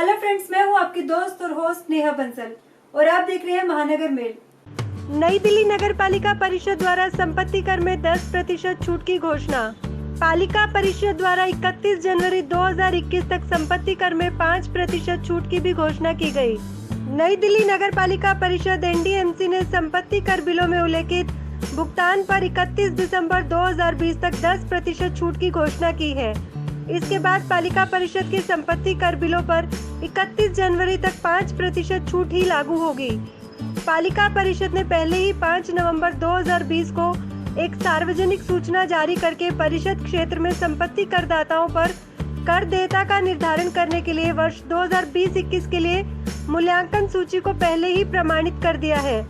Hello friends, मैं हूं आपकी दोस्त और होस्ट नेहा बंसल और आप देख रहे हैं महानगर मेल। नई दिल्ली नगर पालिका परिषद द्वारा संपत्ति कर में 10% छूट की घोषणा। पालिका परिषद द्वारा 31 जनवरी 2021 तक संपत्ति कर में 5% छूट की भी घोषणा की गई। नई दिल्ली नगर पालिका परिषद NDMC ने संपत्ति कर बिलों में उल्लेखित भुगतान पर 31 दिसंबर 2020 तक 10% छूट की घोषणा की है। इसके बाद पालिका परिषद के संपत्ति कर बिलों पर 31 जनवरी तक 5% छूट ही लागू होगी। पालिका परिषद ने पहले ही 5 नवंबर 2020 को एक सार्वजनिक सूचना जारी करके परिषद क्षेत्र में संपत्ति करदाताओं पर कर देयता का निर्धारण करने के लिए वर्ष 2020-21 के लिए मूल्यांकन सूची को पहले ही प्रमाणित कर दिया है।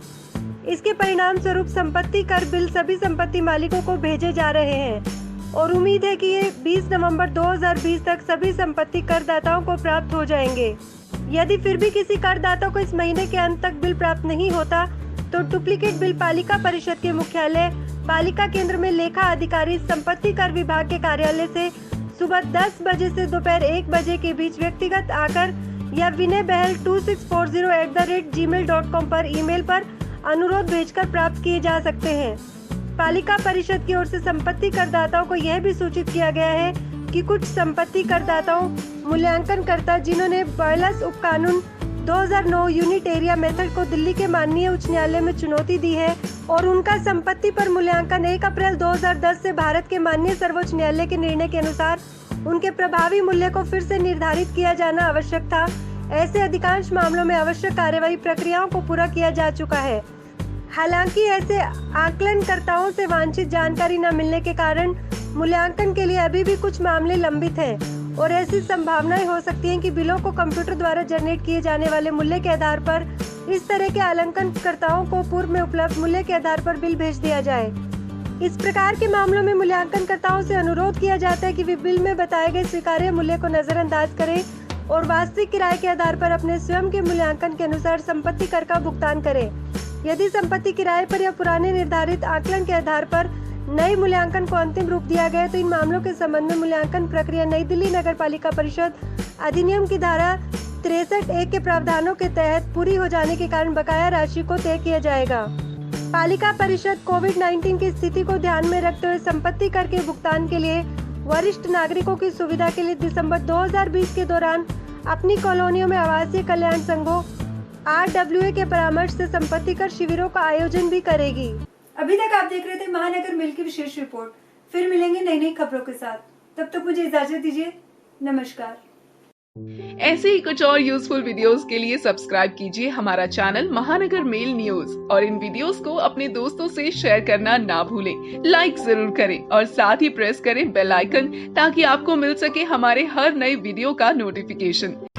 इसके परिणाम स्वरूप संपत्ति कर बिल सभी संपत्ति मालिकों को भेजे जा रहे हैं और उम्मीद है कि ये 20 नवंबर 2020 तक सभी संपत्ति करदाताओं को प्राप्त हो जाएंगे। यदि फिर भी किसी करदाता को इस महीने के अंत तक बिल प्राप्त नहीं होता तो डुप्लीकेट बिल पालिका परिषद के मुख्यालय पालिका केंद्र में लेखा अधिकारी संपत्ति कर विभाग के कार्यालय से सुबह 10 बजे से दोपहर 1 बजे के बीच व्यक्तिगत आकर या विनय बहल 2640@gmail.com पर ईमेल पर अनुरोध भेजकर प्राप्त किए जा सकते हैं। पालिका परिषद की ओर से संपत्ति करदाताओं को यह भी सूचित किया गया है कि कुछ संपत्ति करदाताओं मूल्यांकनकर्ता जिन्होंने बॉयलर्स उपकानून 2009 यूनिट एरिया मेथड को दिल्ली के माननीय उच्च न्यायालय में चुनौती दी है और उनका संपत्ति पर मूल्यांकन 1 अप्रैल 2010 से भारत के माननीय सर्वोच्च न्यायालय के निर्णय के अनुसार उनके प्रभावी मूल्य को फिर से निर्धारित किया जाना आवश्यक था। ऐसे अधिकांश मामलों में आवश्यक कार्यवाही प्रक्रियाओं को पूरा किया जा चुका है। हालांकि ऐसे आकलनकर्ताओं से वांछित जानकारी न मिलने के कारण मूल्यांकन के लिए अभी भी कुछ मामले लंबित हैं और ऐसी संभावनाएं हो सकती हैं कि बिलों को कंप्यूटर द्वारा जनरेट किए जाने वाले मूल्य के आधार पर इस तरह के आकलनकर्ताओं को पूर्व में उपलब्ध मूल्य के आधार पर बिल भेज दिया जाए। इस प्रकार के मामलों में मूल्यांकनकर्ताओं से अनुरोध किया जाता है कि वे बिल में बताए गए स्वीकार्य मूल्य को नजरअंदाज करें और वास्तविक किराए के आधार पर अपने स्वयं के मूल्यांकन के अनुसार संपत्ति कर का भुगतान करें। यदि संपत्ति किराए पर या पुराने निर्धारित आकलन के आधार पर नए मूल्यांकन को अंतिम रूप दिया गया तो इन मामलों के संबंध में मूल्यांकन प्रक्रिया नई दिल्ली नगर पालिका परिषद अधिनियम की धारा 63(1) के प्रावधानों के तहत पूरी हो जाने के कारण बकाया राशि को तय किया जाएगा। पालिका परिषद कोविड-19 की स्थिति को ध्यान में रखते हुए संपत्ति कर के भुगतान के लिए वरिष्ठ नागरिकों की सुविधा के लिए दिसंबर 2020 के दौरान अपनी कॉलोनियों में आवासीय कल्याण संघों RWA के परामर्श से संपत्ति कर शिविरों का आयोजन भी करेगी। अभी तक आप देख रहे थे महानगर मेल की विशेष रिपोर्ट। फिर मिलेंगे नई नई खबरों के साथ, तब तक मुझे इजाजत दीजिए। नमस्कार। ऐसे ही कुछ और यूजफुल वीडियोस के लिए सब्सक्राइब कीजिए हमारा चैनल महानगर मेल न्यूज और इन वीडियोस को अपने दोस्तों से शेयर करना ना भूलें। लाइक जरूर करें और साथ ही प्रेस करें बेल आइकन ताकि आपको मिल सके हमारे हर नए वीडियो का नोटिफिकेशन।